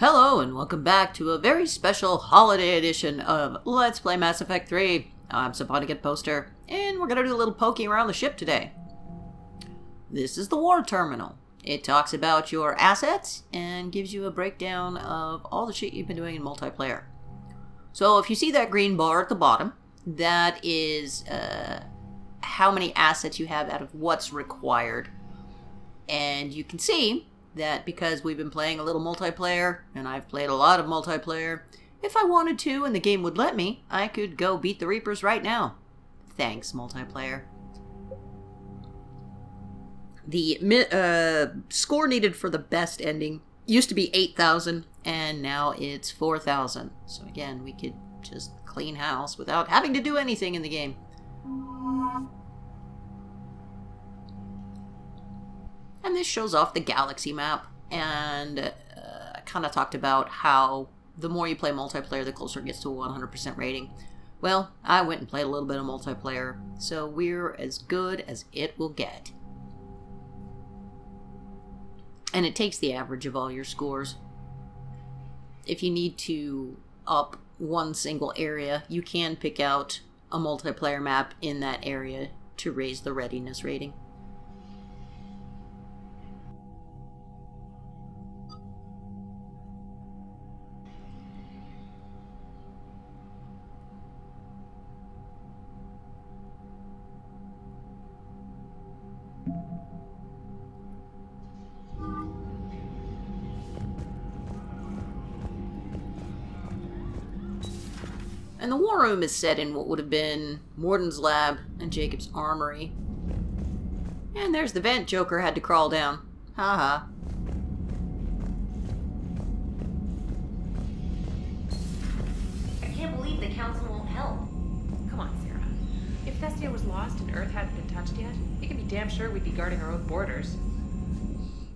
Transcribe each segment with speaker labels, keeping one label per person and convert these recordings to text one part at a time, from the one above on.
Speaker 1: Hello and welcome back to a very special holiday edition of Let's Play Mass Effect 3. I'm Saponicate Poster, and we're going to do a little poking around the ship today. This is the War Terminal. It talks about your assets and gives you a breakdown of all the shit you've been doing in multiplayer. So if you see that green bar at the bottom, that is how many assets you have out of what's required. And you can see that because we've been playing a little multiplayer, and I've played a lot of multiplayer, if I wanted to and the game would let me, I could go beat the Reapers right now. Thanks, multiplayer. The score needed for the best ending used to be 8,000, and now it's 4,000. So again, we could just clean house without having to do anything in the game. And this shows off the galaxy map, and I kind of talked about how the more you play multiplayer, the closer it gets to a 100% rating. Well, I went and played a little bit of multiplayer, so we're as good as it will get. And it takes the average of all your scores. If you need to up one single area, you can pick out a multiplayer map in that area to raise the readiness rating. And the war room is set in what would have been Morden's lab and Jacob's armory. And there's the vent Joker had to crawl down. Haha.
Speaker 2: I can't believe the council won't help.
Speaker 3: Come on, Sarah. If Thestia was lost and Earth hadn't been touched yet, you can be damn sure we'd be guarding our own borders.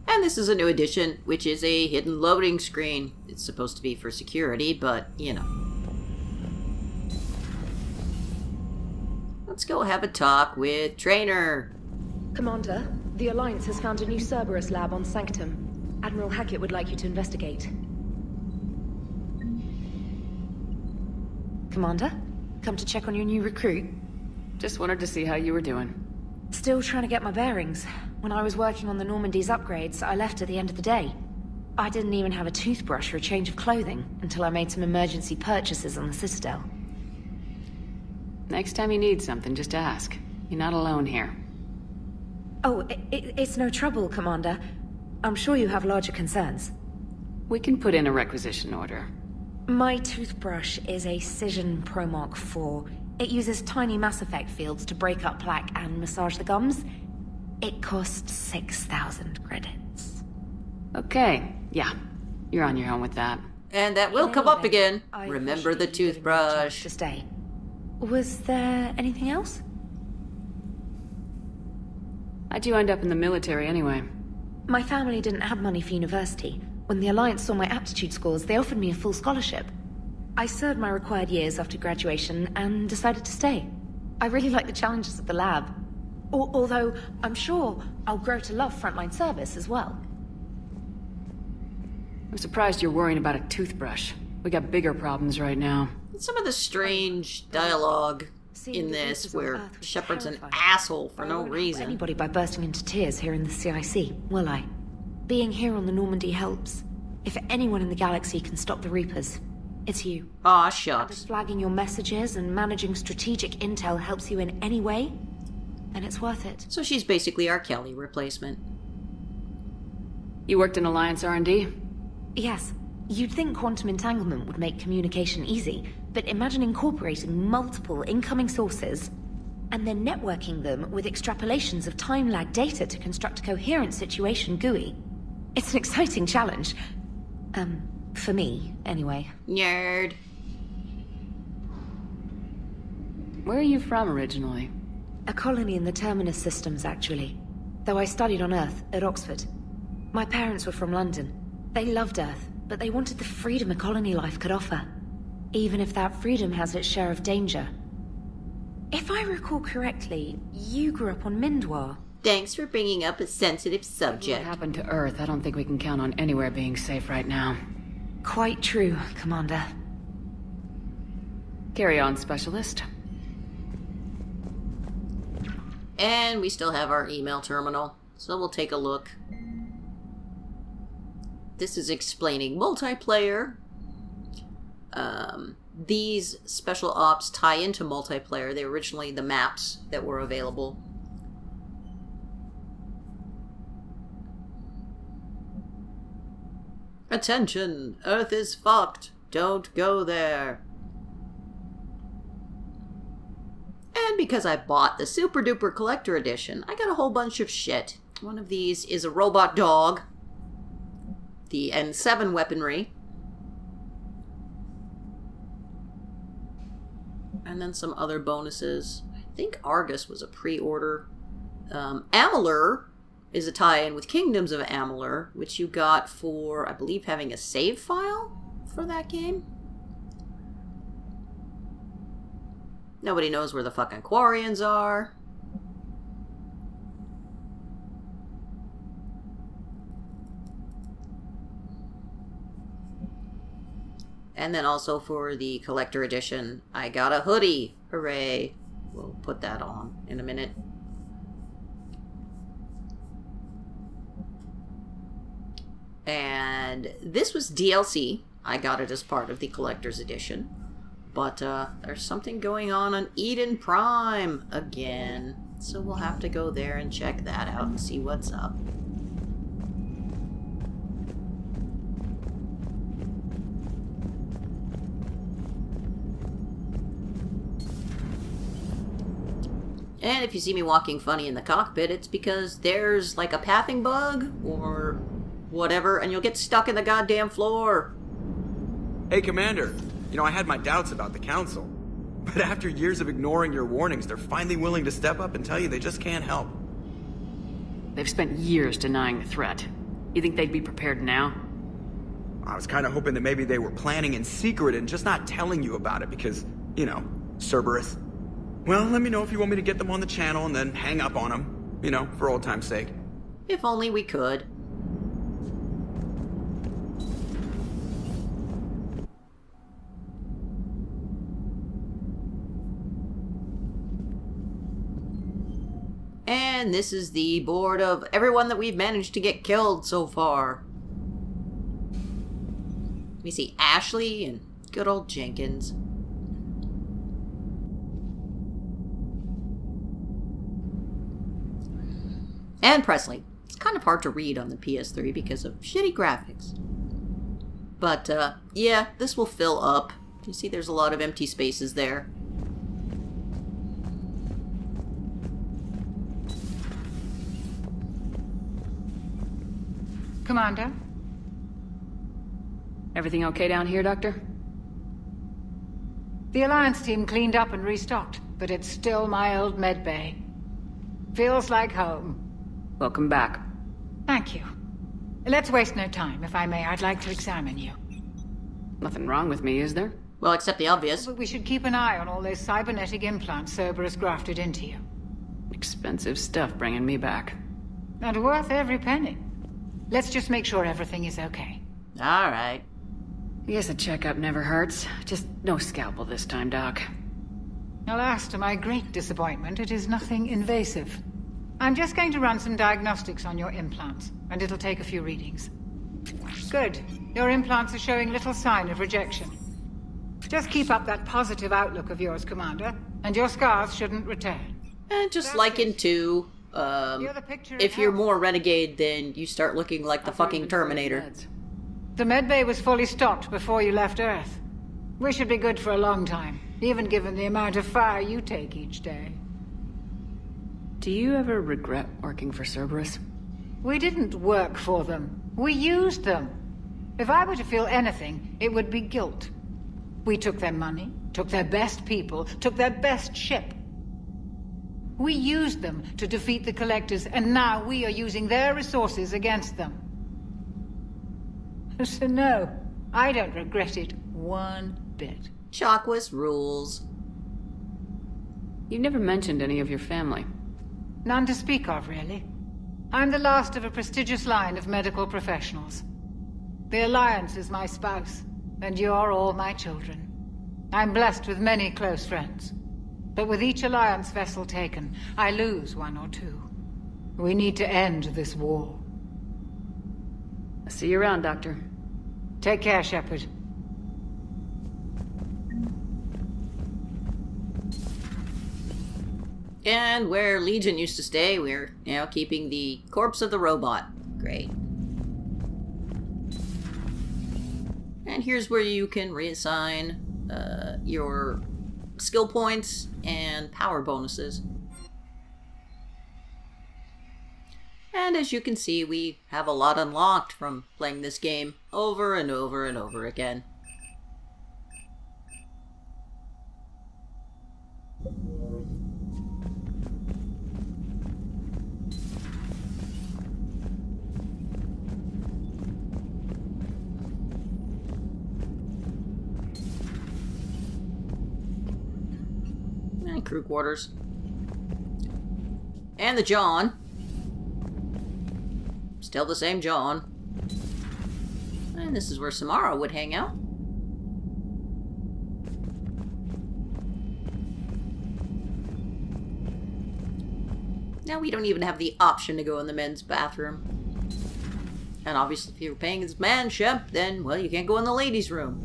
Speaker 1: And this is a new addition, which is a hidden loading screen. It's supposed to be for security, but, you know. Let's go have a talk with Trainer.
Speaker 4: Commander, the Alliance has found a new Cerberus lab on Sanctum. Admiral Hackett would like you to investigate. Commander, come to check on your new recruit?
Speaker 5: Just wanted to see how you were doing.
Speaker 4: Still trying to get my bearings. When I was working on the Normandy's upgrades, I left at the end of the day. I didn't even have a toothbrush or a change of clothing until I made some emergency purchases on the Citadel.
Speaker 5: Next time you need something, just ask. You're not alone here.
Speaker 4: Oh, it's no trouble, Commander. I'm sure you have larger concerns.
Speaker 5: We can put in a requisition order.
Speaker 4: My toothbrush is a Cision Pro Mark IV. It uses tiny Mass Effect fields to break up plaque and massage the gums. It costs 6,000 credits.
Speaker 5: Okay, yeah. You're on your own with that.
Speaker 1: And that will come up again.
Speaker 4: I
Speaker 1: Remember the
Speaker 4: appreciate you giving me a chance
Speaker 1: toothbrush.
Speaker 4: to stay. Was there anything else?
Speaker 5: How'd you end up in the military anyway?
Speaker 4: My family didn't have money for university. When the Alliance saw my aptitude scores, they offered me a full scholarship. I served my required years after graduation and decided to stay. I really like the challenges of the lab. Although, I'm sure I'll grow to love frontline service as well.
Speaker 5: I'm surprised you're worrying about a toothbrush. We got bigger problems right now.
Speaker 1: Some of the strange dialogue in this, where Shepard's an asshole for no reason.
Speaker 4: Anybody by bursting into tears here in the CIC, will I? Being here on the Normandy helps. If anyone in the galaxy can stop the Reapers, it's you.
Speaker 1: Aw,
Speaker 4: And if
Speaker 1: shucks.
Speaker 4: flagging your messages and managing strategic intel helps you in any way, then it's worth it.
Speaker 1: So she's basically our Kelly replacement.
Speaker 5: You worked in Alliance R&D?
Speaker 4: Yes, you'd think quantum entanglement would make communication easy, but imagine incorporating multiple incoming sources and then networking them with extrapolations of time-lag data to construct a coherent situation GUI. It's an exciting challenge. For me, anyway.
Speaker 1: Nerd.
Speaker 5: Where are you from originally?
Speaker 4: A colony in the Terminus systems, actually. Though I studied on Earth, at Oxford. My parents were from London. They loved Earth, but they wanted the freedom a colony life could offer. Even if that freedom has its share of danger. If I recall correctly, you grew up on Mindwar.
Speaker 1: Thanks for bringing up a sensitive
Speaker 5: What
Speaker 1: subject.
Speaker 5: happened to Earth? I don't think we can count on anywhere being safe right now.
Speaker 4: Quite true, Commander.
Speaker 5: Carry on, Specialist.
Speaker 1: And we still have our email terminal, so we'll take a look. This is explaining multiplayer. These special ops tie into multiplayer. They were originally the maps that were available. Attention! Earth is fucked! Don't go there! And because I bought the Super Duper Collector Edition, I got a whole bunch of shit. One of these is a robot dog. The N7 weaponry. And then some other bonuses. I think Argus was a pre-order. Amalur is a tie-in with Kingdoms of Amalur, which you got for, I believe, having a save file for that game. Nobody knows where the fucking Quarians are. And then also for the collector edition, I got a hoodie. Hooray. We'll put that on in a minute. And this was DLC. I got it as part of the collector's edition. But there's something going on Eden Prime again. So we'll have to go there and check that out and see what's up. And if you see me walking funny in the cockpit, it's because there's like a pathing bug or whatever, and you'll get stuck in the goddamn floor.
Speaker 6: Hey, Commander. You know, I had my doubts about the Council. But after years of ignoring your warnings, they're finally willing to step up and tell you they just can't help.
Speaker 5: They've spent years denying the threat. You think they'd be prepared now?
Speaker 6: I was kind of hoping that maybe they were planning in secret and just not telling you about it because, you know, Cerberus. Well, let me know if you want me to get them on the channel and then hang up on them. You know, for old time's sake.
Speaker 1: If only we could. And this is the board of everyone that we've managed to get killed so far. We see Ashley and good old Jenkins. And Presley. It's kind of hard to read on the PS3 because of shitty graphics. But, yeah, this will fill up. You see there's a lot of empty spaces there.
Speaker 7: Commander?
Speaker 5: Everything okay down here, Doctor?
Speaker 7: The Alliance team cleaned up and restocked, but it's still my old med bay. Feels like home.
Speaker 5: Welcome back.
Speaker 7: Thank you. Let's waste no time. If I may, I'd like to examine you.
Speaker 5: Nothing wrong with me, is there?
Speaker 1: Well, except the obvious.
Speaker 7: But we should keep an eye on all those cybernetic implants Cerberus grafted into you.
Speaker 5: Expensive stuff bringing me back.
Speaker 7: And worth every penny. Let's just make sure everything is okay.
Speaker 1: Alright.
Speaker 5: I guess a checkup never hurts. Just no scalpel this time, Doc.
Speaker 7: Alas, to my great disappointment, it is nothing invasive. I'm just going to run some diagnostics on your implants, and it'll take a few readings. Good. Your implants are showing little sign of rejection. Just keep up that positive outlook of yours, Commander, and your scars shouldn't return.
Speaker 1: And just like in 2, if you're more renegade, then you start looking like the fucking Terminator.
Speaker 7: The medbay was fully stocked before you left Earth. We should be good for a long time, even given the amount of fire you take each day.
Speaker 5: Do you ever regret working for Cerberus?
Speaker 7: We didn't work for them. We used them. If I were to feel anything, it would be guilt. We took their money, took their best people, took their best ship. We used them to defeat the Collectors, and now we are using their resources against them. So no, I don't regret it one bit.
Speaker 1: Chakwas rules.
Speaker 5: You never mentioned any of your family.
Speaker 7: None to speak of, really. I'm the last of a prestigious line of medical professionals. The Alliance is my spouse, and you're all my children. I'm blessed with many close friends. But with each Alliance vessel taken, I lose one or two. We need to end this war.
Speaker 5: I'll see you around, Doctor.
Speaker 7: Take care, Shepard.
Speaker 1: And where Legion used to stay, we're now keeping the corpse of the robot. Great. And here's where you can reassign your skill points and power bonuses. And as you can see, we have a lot unlocked from playing this game over and over and over again. And crew quarters. And the John. Still the same John. And this is where Samara would hang out. Now we don't even have the option to go in the men's bathroom. And obviously if you're paying as man Shep, then, well, you can't go in the ladies' room.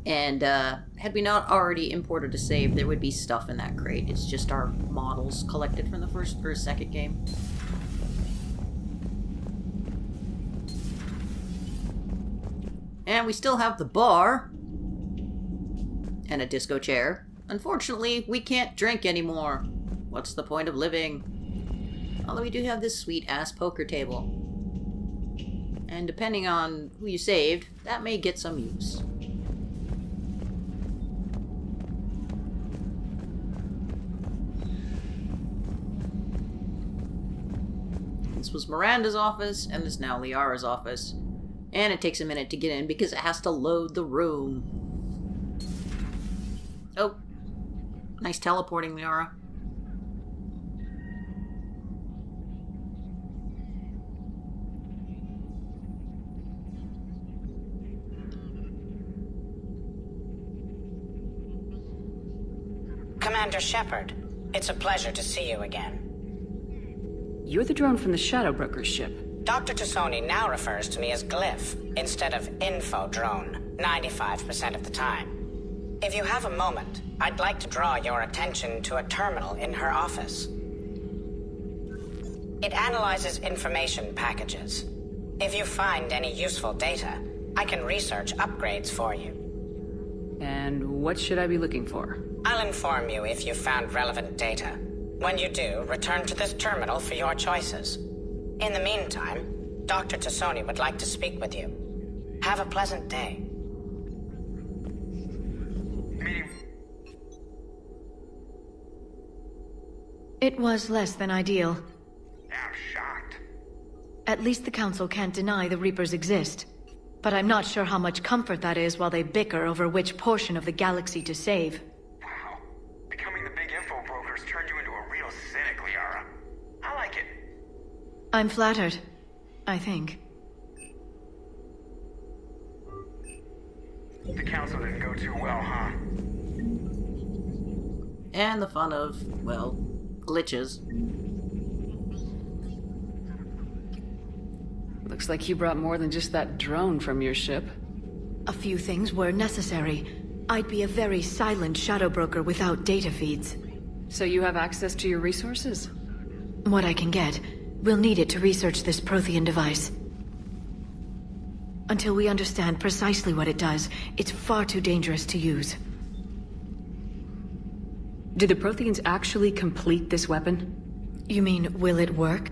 Speaker 1: And had we not already imported a save, there would be stuff in that crate. It's just our models collected from the first or second game. And we still have the bar. And a disco chair. Unfortunately, we can't drink anymore. What's the point of living? Although we do have this sweet-ass poker table. And depending on who you saved, that may get some use. This was Miranda's office, and this is now Liara's office. And it takes a minute to get in because it has to load the room. Oh. Nice teleporting, Liara.
Speaker 8: Commander Shepard, it's a pleasure to see you again.
Speaker 5: You're the drone from the Shadow Broker's ship.
Speaker 8: Dr. Tassoni now refers to me as Glyph instead of Info Drone, 95% of the time. If you have a moment, I'd like to draw your attention to a terminal in her office. It analyzes information packages. If you find any useful data, I can research upgrades for you.
Speaker 5: And what should I be looking for?
Speaker 8: I'll inform you if you've found relevant data. When you do, return to this terminal for your choices. In the meantime, Dr. Tassoni would like to speak with you. Have a pleasant day.
Speaker 9: It was less than ideal.
Speaker 10: I'm shocked.
Speaker 9: At least the Council can't deny the Reapers exist. But I'm not sure how much comfort that is while they bicker over which portion of the galaxy to save.
Speaker 10: Wow. Becoming the big info broker's turned you into a real cynic, Liara. I like it.
Speaker 9: I'm flattered. I think.
Speaker 10: The council didn't go too well, huh?
Speaker 1: And the fun of, well, glitches.
Speaker 5: Looks like you brought more than just that drone from your ship.
Speaker 9: A few things were necessary. I'd be a very silent shadow broker without data feeds.
Speaker 5: So you have access to your resources?
Speaker 9: What I can get. We'll need it to research this Prothean device. Until we understand precisely what it does, it's far too dangerous to use.
Speaker 5: Did the Protheans actually complete this weapon?
Speaker 9: You mean, will it work?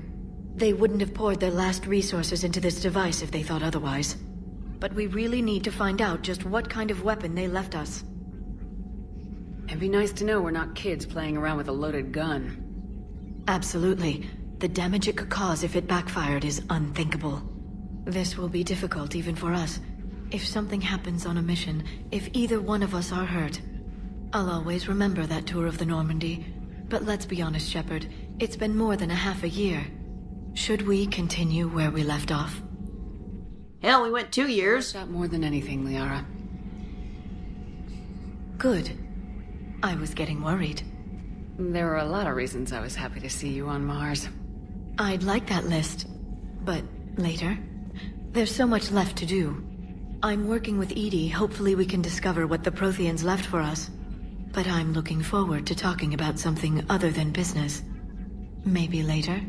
Speaker 9: They wouldn't have poured their last resources into this device if they thought otherwise. But we really need to find out just what kind of weapon they left us.
Speaker 5: It'd be nice to know we're not kids playing around with a loaded gun.
Speaker 9: Absolutely. The damage it could cause if it backfired is unthinkable. This will be difficult even for us. If something happens on a mission, if either one of us are hurt, I'll always remember that tour of the Normandy. But let's be honest, Shepard. It's been more than a half a year. Should we continue where we left off?
Speaker 1: Hell, we went 2 years.
Speaker 5: That more than anything, Liara.
Speaker 9: Good. I was getting worried.
Speaker 5: There were a lot of reasons I was happy to see you on Mars.
Speaker 9: I'd like that list. But later? There's so much left to do. I'm working with Edie. Hopefully we can discover what the Protheans left for us. But I'm looking forward to talking about something other than business. Maybe later?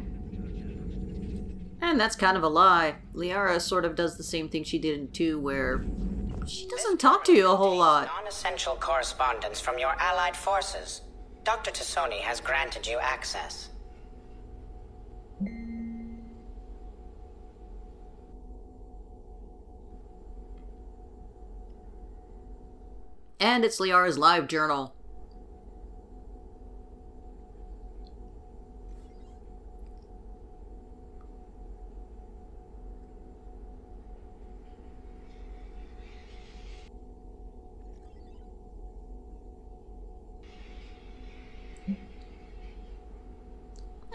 Speaker 1: And that's kind of a lie. Liara sort of does the same thing she did in 2, where she doesn't talk to you a whole lot.
Speaker 8: Non-essential correspondence from your allied forces. Dr. Tassoni has granted you access.
Speaker 1: And it's Liara's live journal.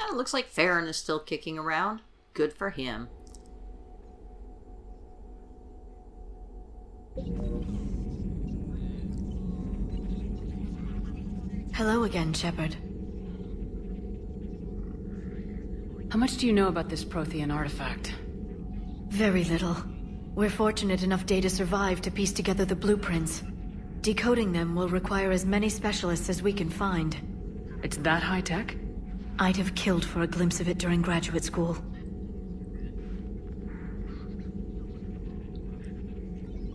Speaker 1: It looks like Farron is still kicking around. Good for him.
Speaker 9: Hello again, Shepard.
Speaker 5: How much do you know about this Prothean artifact?
Speaker 9: Very little. We're fortunate enough Data survived to piece together the blueprints. Decoding them will require as many specialists as we can find.
Speaker 5: It's that high-tech?
Speaker 9: I'd have killed for a glimpse of it during graduate school.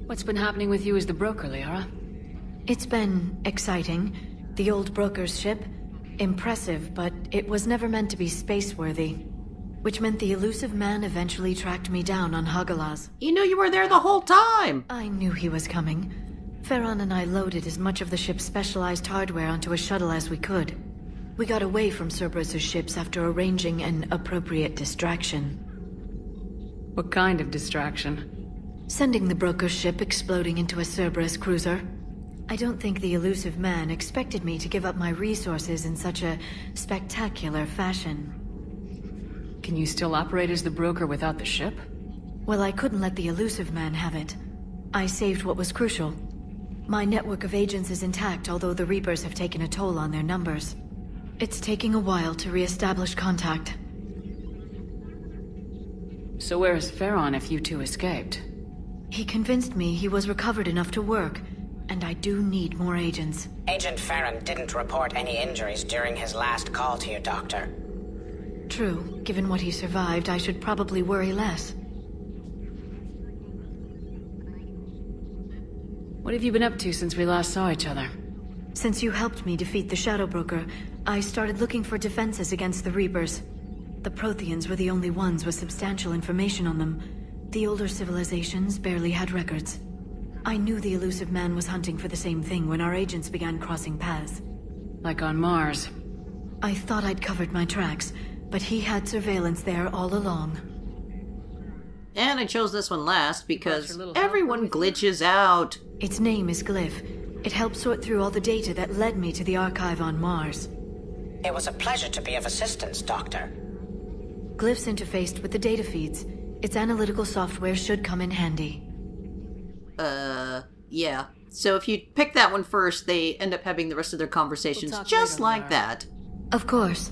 Speaker 5: What's been happening with you as the broker, Liara?
Speaker 9: It's been exciting. The old broker's ship, impressive, but it was never meant to be space-worthy. Which meant the elusive man eventually tracked me down on Hagalaz.
Speaker 1: You knew you were there the whole time!
Speaker 9: I knew he was coming. Farron and I loaded as much of the ship's specialized hardware onto a shuttle as we could. We got away from Cerberus's ships after arranging an appropriate distraction.
Speaker 5: What kind of distraction?
Speaker 9: Sending the broker's ship exploding into a Cerberus cruiser. I don't think the elusive man expected me to give up my resources in such a spectacular fashion.
Speaker 5: Can you still operate as the broker without the ship?
Speaker 9: Well, I couldn't let the elusive man have it. I saved what was crucial. My network of agents is intact, although the Reapers have taken a toll on their numbers. It's taking a while to re-establish contact.
Speaker 5: So where is Farron if you two escaped?
Speaker 9: He convinced me he was recovered enough to work, and I do need more agents.
Speaker 8: Agent Farron didn't report any injuries during his last call to you, Doctor.
Speaker 9: True. Given what he survived, I should probably worry less.
Speaker 5: What have you been up to since we last saw each other?
Speaker 9: Since you helped me defeat the Shadow Broker, I started looking for defenses against the Reapers. The Protheans were the only ones with substantial information on them. The older civilizations barely had records. I knew the elusive man was hunting for the same thing when our agents began crossing paths.
Speaker 5: Like on Mars.
Speaker 9: I thought I'd covered my tracks, but he had surveillance there all along.
Speaker 1: And I chose this one last because everyone glitches out.
Speaker 9: Its name is Glyph. It helped sort through all the data that led me to the archive on Mars.
Speaker 8: It was a pleasure to be of assistance, Doctor.
Speaker 9: Glyph's interfaced with the data feeds. Its analytical software should come in handy.
Speaker 1: Yeah. So if you pick that one first, they end up having the rest of their conversations just like that.
Speaker 9: Of course.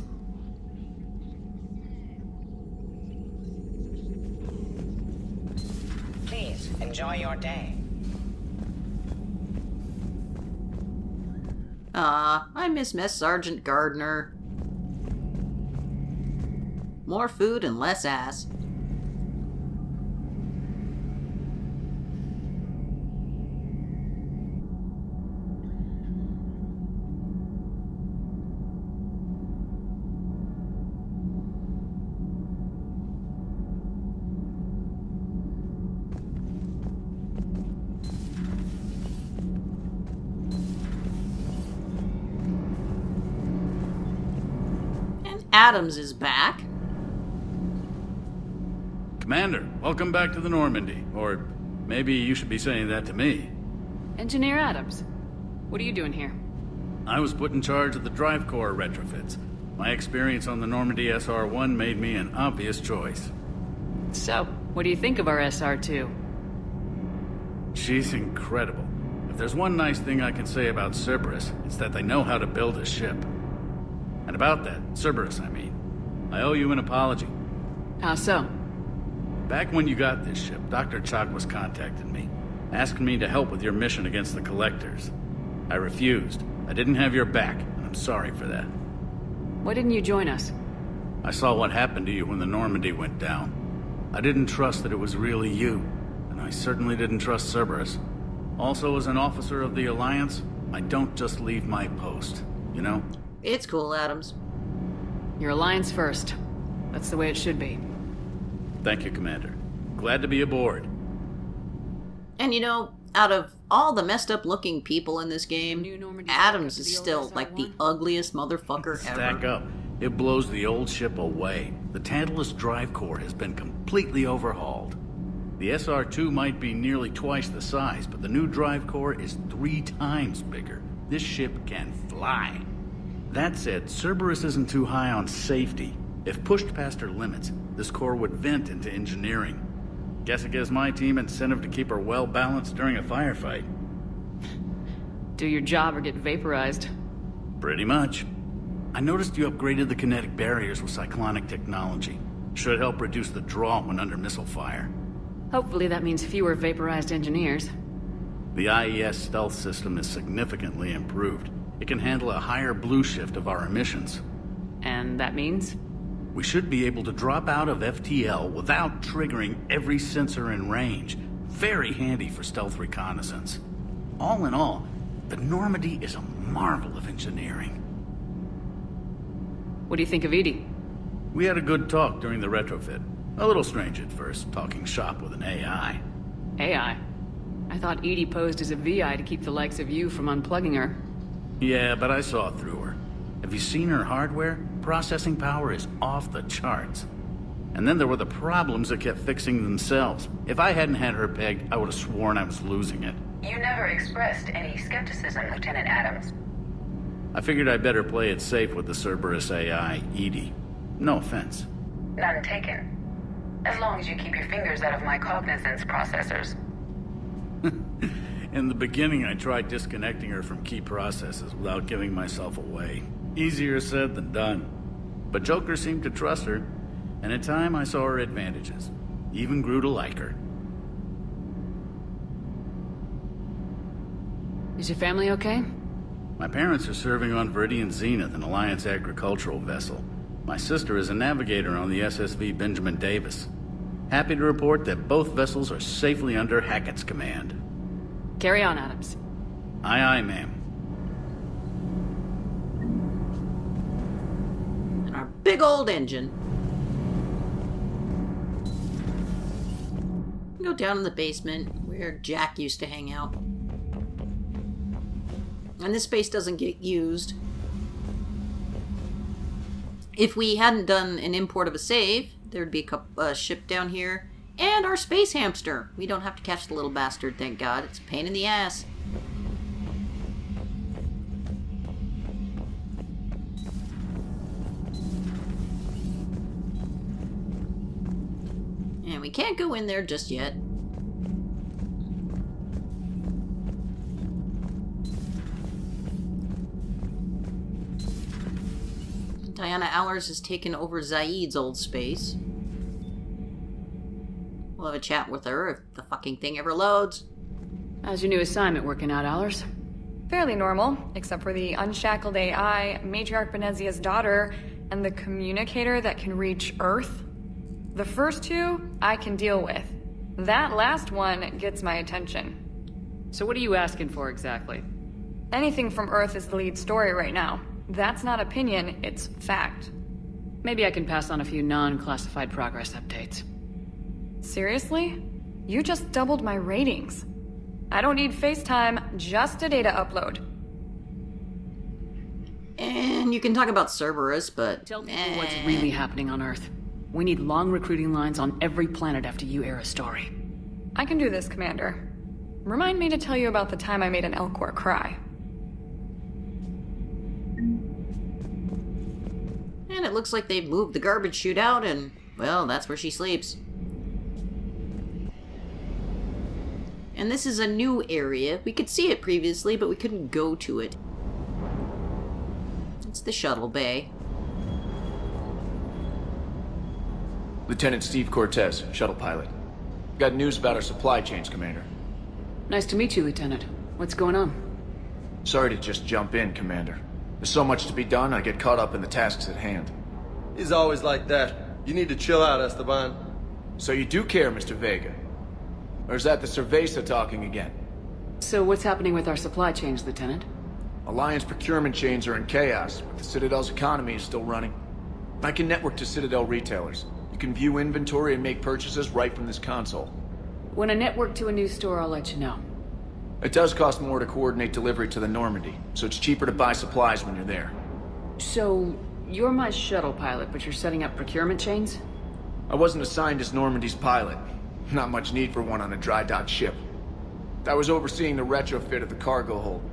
Speaker 8: Please, enjoy your day.
Speaker 1: I miss Mess Sergeant Gardner. More food and less ass. Adams is back.
Speaker 11: Commander, welcome back to the Normandy. Or maybe you should be saying that to me.
Speaker 5: Engineer Adams, what are you doing here?
Speaker 11: I was put in charge of the drive core retrofits. My experience on the Normandy SR-1 made me an obvious choice.
Speaker 5: So, what do you think of our SR-2?
Speaker 11: She's incredible. If there's one nice thing I can say about Cerberus, it's that they know how to build a ship. And about that, Cerberus, I mean, I owe you an apology.
Speaker 5: How so?
Speaker 11: Back when you got this ship, Dr. Chalk was contacting me, asking me to help with your mission against the Collectors. I refused. I didn't have your back, and I'm sorry for that.
Speaker 5: Why didn't you join us?
Speaker 11: I saw what happened to you when the Normandy went down. I didn't trust that it was really you, and I certainly didn't trust Cerberus. Also, as an officer of the Alliance, I don't just leave my post, you know?
Speaker 1: It's cool, Adams.
Speaker 5: Your Alliance first. That's the way it should be.
Speaker 11: Thank you, Commander. Glad to be aboard.
Speaker 1: And you know, out of all the messed up looking people in this game, Adams is still like the ugliest motherfucker ever.
Speaker 11: Stack up. It blows the old ship away. The Tantalus drive core has been completely overhauled. The SR-2 might be nearly twice the size, but the new drive core is 3 times bigger. This ship can fly. That said, Cerberus isn't too high on safety. If pushed past her limits, this core would vent into engineering. Guess it gives my team incentive to keep her well balanced during a firefight.
Speaker 5: Do your job or get vaporized.
Speaker 11: Pretty much. I noticed you upgraded the kinetic barriers with cyclonic technology. Should help reduce the draw when under missile fire.
Speaker 5: Hopefully that means fewer vaporized engineers.
Speaker 11: The IES stealth system is significantly improved. It can handle a higher blue shift of our emissions.
Speaker 5: And that means?
Speaker 11: We should be able to drop out of FTL without triggering every sensor in range. Very handy for stealth reconnaissance. All in all, the Normandy is a marvel of engineering.
Speaker 5: What do you think of Edie?
Speaker 11: We had a good talk during the retrofit. A little strange at first, talking shop with an AI.
Speaker 5: AI? I thought Edie posed as a VI to keep the likes of you from unplugging her.
Speaker 11: Yeah, but I saw through her. Have you seen her hardware? Processing power is off the charts. And then there were the problems that kept fixing themselves. If I hadn't had her pegged, I would have sworn I was losing it.
Speaker 12: You never expressed any skepticism, Lieutenant Adams.
Speaker 11: I figured I'd better play it safe with the Cerberus AI, Edie. No offense.
Speaker 12: None taken. As long as you keep your fingers out of my cognizance processors.
Speaker 11: In the beginning, I tried disconnecting her from key processes without giving myself away. Easier said than done. But Joker seemed to trust her, and in time I saw her advantages. Even grew to like her.
Speaker 5: Is your family okay?
Speaker 11: My parents are serving on Viridian Zenith, an Alliance agricultural vessel. My sister is a navigator on the SSV Benjamin Davis. Happy to report that both vessels are safely under Hackett's command.
Speaker 5: Carry on, Adams.
Speaker 11: Aye, aye, ma'am.
Speaker 1: And our big old engine. Go down in the basement where Jack used to hang out. And this space doesn't get used. If we hadn't done an import of a save, there'd be a ship down here. And our space hamster. We don't have to catch the little bastard, thank God. It's a pain in the ass. And we can't go in there just yet. Diana Allers has taken over Zaid's old space. We'll have a chat with her if the fucking thing ever loads.
Speaker 5: How's your new assignment working out, Allers?
Speaker 13: Fairly normal, except for the unshackled AI, Matriarch Benezia's daughter, and the communicator that can reach Earth. The first two, I can deal with. That last one gets my attention.
Speaker 5: So what are you asking for exactly?
Speaker 13: Anything from Earth is the lead story right now. That's not opinion, it's fact.
Speaker 5: Maybe I can pass on a few non-classified progress updates.
Speaker 13: Seriously? You just doubled my ratings. I don't need FaceTime, just a data upload.
Speaker 1: And you can talk about Cerberus, but...
Speaker 5: Tell people what's really happening on Earth. We need long recruiting lines on every planet after you air a story.
Speaker 13: I can do this, Commander. Remind me to tell you about the time I made an Elcor cry.
Speaker 1: And it looks like they've moved the garbage chute out, and, well, that's where she sleeps. And this is a new area. We could see it previously, but we couldn't go to it. It's the shuttle bay.
Speaker 14: Lieutenant Steve Cortez, shuttle pilot. Got news about our supply chains, Commander.
Speaker 5: Nice to meet you, Lieutenant. What's going on?
Speaker 14: Sorry to just jump in, Commander. There's so much to be done, I get caught up in the tasks at hand.
Speaker 15: He's always like that. You need to chill out, Esteban.
Speaker 14: So you do care, Mr. Vega? Or is that the Cerveza talking again?
Speaker 5: So what's happening with our supply chains, Lieutenant?
Speaker 14: Alliance procurement chains are in chaos, but the Citadel's economy is still running. I can network to Citadel retailers. You can view inventory and make purchases right from this console.
Speaker 5: When I network to a new store, I'll let you know.
Speaker 14: It does cost more to coordinate delivery to the Normandy, so it's cheaper to buy supplies when you're there.
Speaker 5: So, you're my shuttle pilot, but you're setting up procurement chains?
Speaker 14: I wasn't assigned as Normandy's pilot. Not much need for one on a dry dock ship. I was overseeing the retrofit of the cargo hold.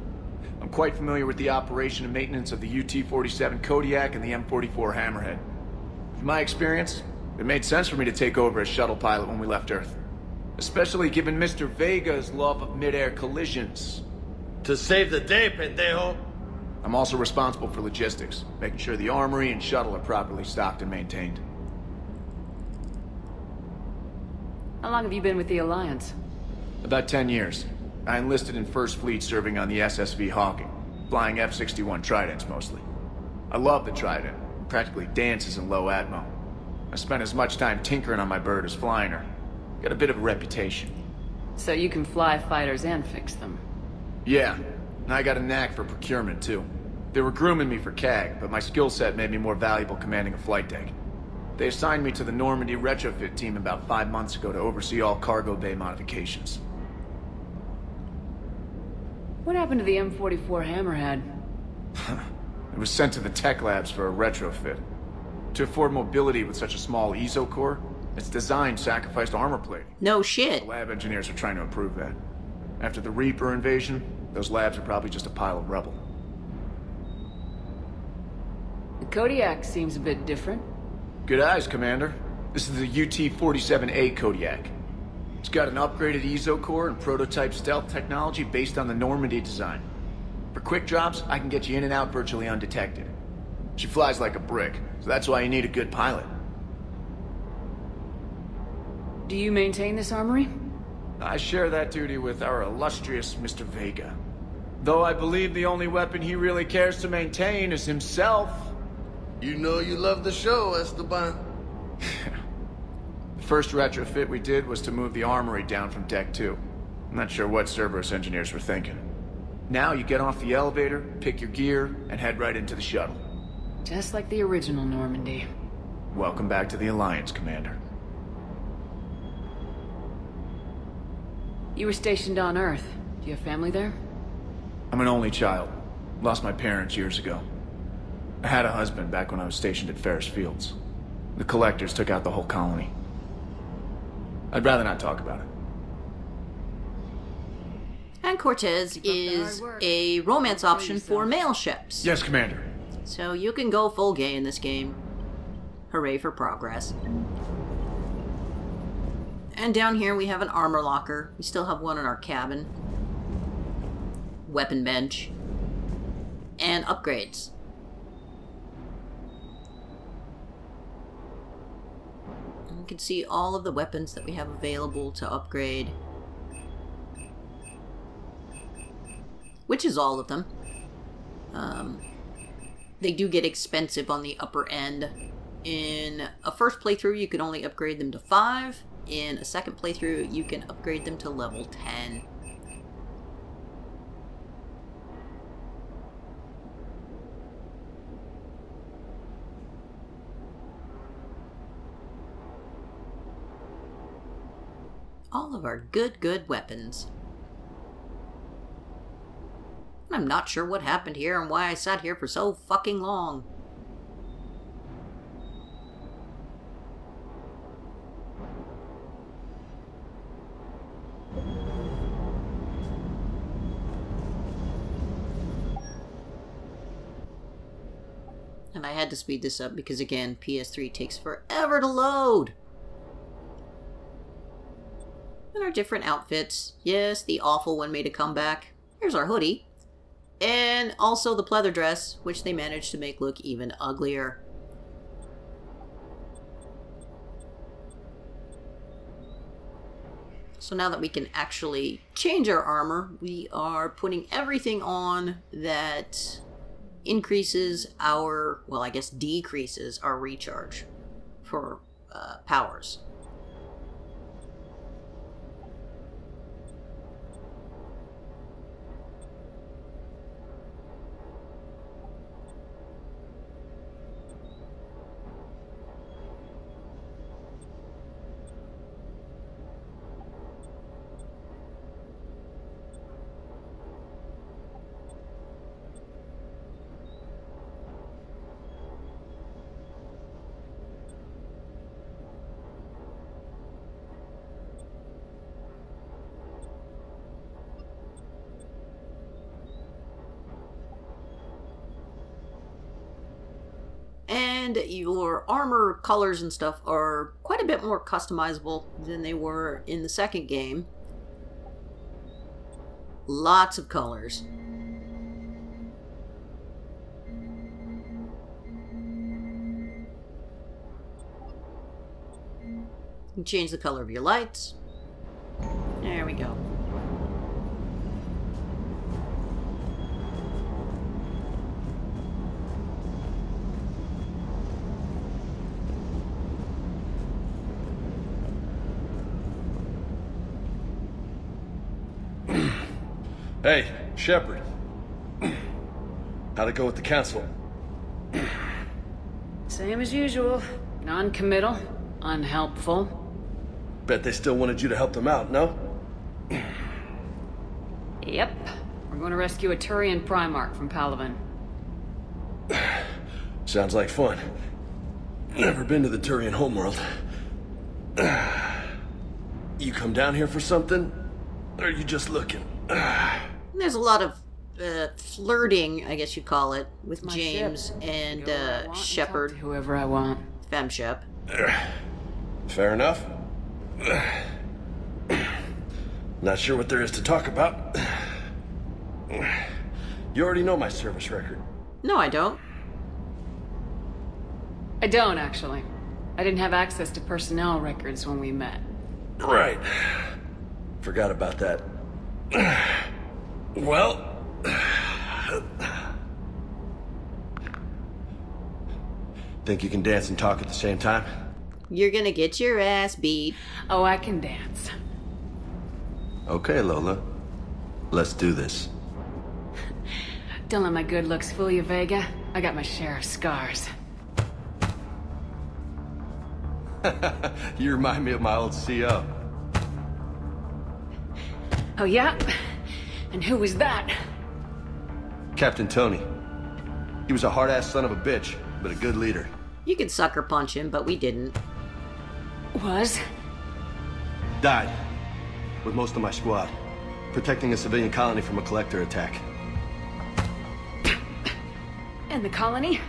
Speaker 14: I'm quite familiar with the operation and maintenance of the UT-47 Kodiak and the M44 Hammerhead. From my experience, it made sense for me to take over as shuttle pilot when we left Earth. Especially given Mr. Vega's love of mid-air collisions.
Speaker 15: To save the day, pendejo.
Speaker 14: I'm also responsible for logistics, making sure the armory and shuttle are properly stocked and maintained.
Speaker 5: How long have you been with the Alliance?
Speaker 14: About 10 years. I enlisted in First Fleet serving on the SSV Hawking, flying F-61 Tridents mostly. I love the Trident. It practically dances in low atmo. I spent as much time tinkering on my bird as flying her. Got a bit of a reputation.
Speaker 5: So you can fly fighters and fix them?
Speaker 14: Yeah, and I got a knack for procurement too. They were grooming me for CAG, but my skill set made me more valuable commanding a flight deck. They assigned me to the Normandy retrofit team about 5 months ago to oversee all cargo bay modifications.
Speaker 5: What happened to the M44 Hammerhead?
Speaker 14: It was sent to the tech labs for a retrofit. To afford mobility with such a small ESO core, its design sacrificed armor plating.
Speaker 1: No shit.
Speaker 14: The lab engineers are trying to improve that. After the Reaper invasion, those labs are probably just a pile of rubble.
Speaker 5: The Kodiak seems a bit different.
Speaker 14: Good eyes, Commander. This is the UT-47A Kodiak. It's got an upgraded ESO core and prototype stealth technology based on the Normandy design. For quick drops, I can get you in and out virtually undetected. She flies like a brick, so that's why you need a good pilot.
Speaker 5: Do you maintain this armory?
Speaker 14: I share that duty with our illustrious Mr. Vega. Though I believe the only weapon he really cares to maintain is himself.
Speaker 15: You know you love the show, Esteban.
Speaker 14: The first retrofit we did was to move the armory down from Deck 2. I'm not sure what Cerberus engineers were thinking. Now you get off the elevator, pick your gear, and head right into the shuttle.
Speaker 5: Just like the original Normandy.
Speaker 14: Welcome back to the Alliance, Commander.
Speaker 5: You were stationed on Earth. Do you have family there?
Speaker 14: I'm an only child. Lost my parents years ago. I had a husband back when I was stationed at Ferris Fields. The Collectors took out the whole colony. I'd rather not talk about it.
Speaker 1: And Cortez is a romance option for male ships.
Speaker 14: Yes, Commander.
Speaker 1: So you can go full gay in this game. Hooray for progress. And down here we have an armor locker. We still have one in our cabin. Weapon bench. And upgrades. And you can see all of the weapons that we have available to upgrade. Which is all of them. They do get expensive on the upper end. In a first playthrough, you can only upgrade them to 5. In a second playthrough, you can upgrade them to level 10. All of our good weapons. I'm not sure what happened here and why I sat here for so fucking long. And I had to speed this up because, again, PS3 takes forever to load. And our different outfits. Yes, the awful one made a comeback. Here's our hoodie. And also the pleather dress, which they managed to make look even uglier. So now that we can actually change our armor, we are putting everything on that increases our, well, I guess decreases our recharge for powers. And your armor colors and stuff are quite a bit more customizable than they were in the second game. Lots of colors. You can change the color of your lights. There we go.
Speaker 15: Hey, Shepard. How'd it go with the council?
Speaker 5: Same as usual. Non-committal, unhelpful.
Speaker 15: Bet they still wanted you to help them out, no?
Speaker 5: Yep. We're going to rescue a Turian Primarch from Palaven.
Speaker 15: Sounds like fun. Never been to the Turian homeworld. You come down here for something? Or are you just looking?
Speaker 1: There's a lot of flirting, I guess you'd call it, with
Speaker 5: My
Speaker 1: James
Speaker 5: ship.
Speaker 1: and
Speaker 5: Go where I want
Speaker 1: Shepard.
Speaker 5: talk to whoever I want.
Speaker 1: Femshep.
Speaker 15: Fair enough. Not sure what there is to talk about. You already know my service record.
Speaker 1: No, I don't.
Speaker 5: I don't, actually. I didn't have access to personnel records when we met.
Speaker 15: Right. Forgot about that. Well... Think you can dance and talk at the same time?
Speaker 1: You're gonna get your ass beat.
Speaker 5: Oh, I can dance.
Speaker 15: Okay, Lola. Let's do this.
Speaker 5: Don't let my good looks fool you, Vega. I got my share of scars.
Speaker 15: You remind me of my old CO.
Speaker 5: Oh, yeah? And who was that?
Speaker 15: Captain Tony. He was a hard-ass son of a bitch, but a good leader.
Speaker 1: You could sucker punch him, but we didn't.
Speaker 5: Was?
Speaker 15: Died. With most of my squad. Protecting a civilian colony from a collector attack.
Speaker 5: And the colony?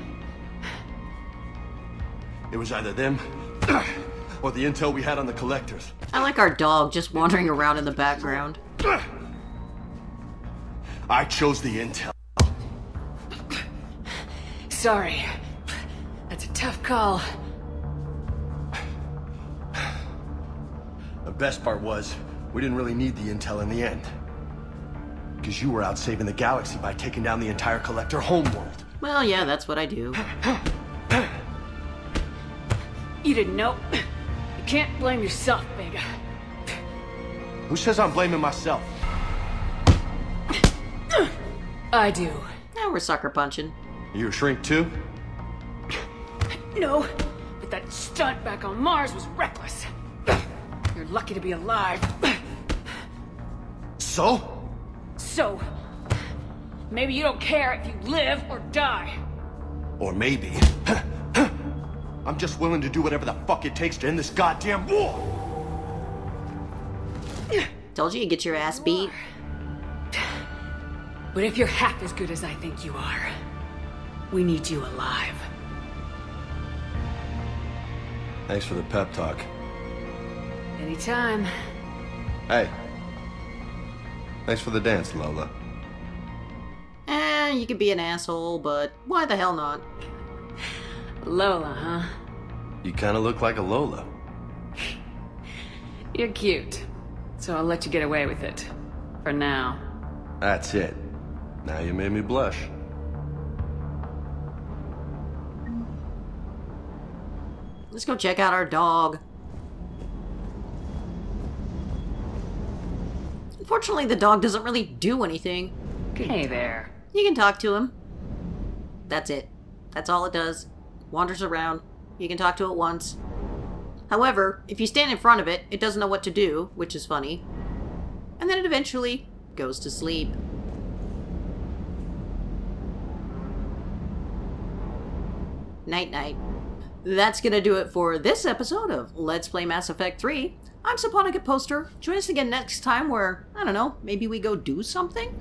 Speaker 15: It was either them, or the intel we had on the collectors.
Speaker 1: I like our dog just wandering around in the background.
Speaker 15: I chose the intel.
Speaker 5: Sorry. That's a tough call.
Speaker 15: The best part was, we didn't really need the intel in the end. Because you were out saving the galaxy by taking down the entire collector homeworld.
Speaker 1: Well, yeah, that's what I do.
Speaker 5: You didn't know. You can't blame yourself, Vega.
Speaker 15: Who says I'm blaming myself?
Speaker 5: I do.
Speaker 1: Now we're sucker punching.
Speaker 15: You a shrink too?
Speaker 5: No, but that stunt back on Mars was reckless. You're lucky to be alive.
Speaker 15: So?
Speaker 5: So, maybe you don't care if you live or die.
Speaker 15: Or maybe... I'm just willing to do whatever the fuck it takes to end this goddamn war!
Speaker 1: Told you you'd get your ass beat.
Speaker 5: But if you're half as good as I think you are, we need you alive.
Speaker 15: Thanks for the pep talk.
Speaker 5: Anytime.
Speaker 15: Hey. Thanks for the dance, Lola.
Speaker 1: You could be an asshole, but why the hell not?
Speaker 5: Lola, huh?
Speaker 15: You kinda look like a Lola.
Speaker 5: You're cute. So I'll let you get away with it. For now.
Speaker 15: That's it. Now you made me blush.
Speaker 1: Let's go check out our dog. Unfortunately, the dog doesn't really do anything.
Speaker 5: Hey there.
Speaker 1: You can talk to him. That's it. That's all it does. Wanders around. You can talk to it once. However, if you stand in front of it, it doesn't know what to do, which is funny. And then it eventually goes to sleep. Night-night. That's gonna do it for this episode of Let's Play Mass Effect 3. I'm Saponica Poster. Join us again next time where, I don't know, maybe we go do something?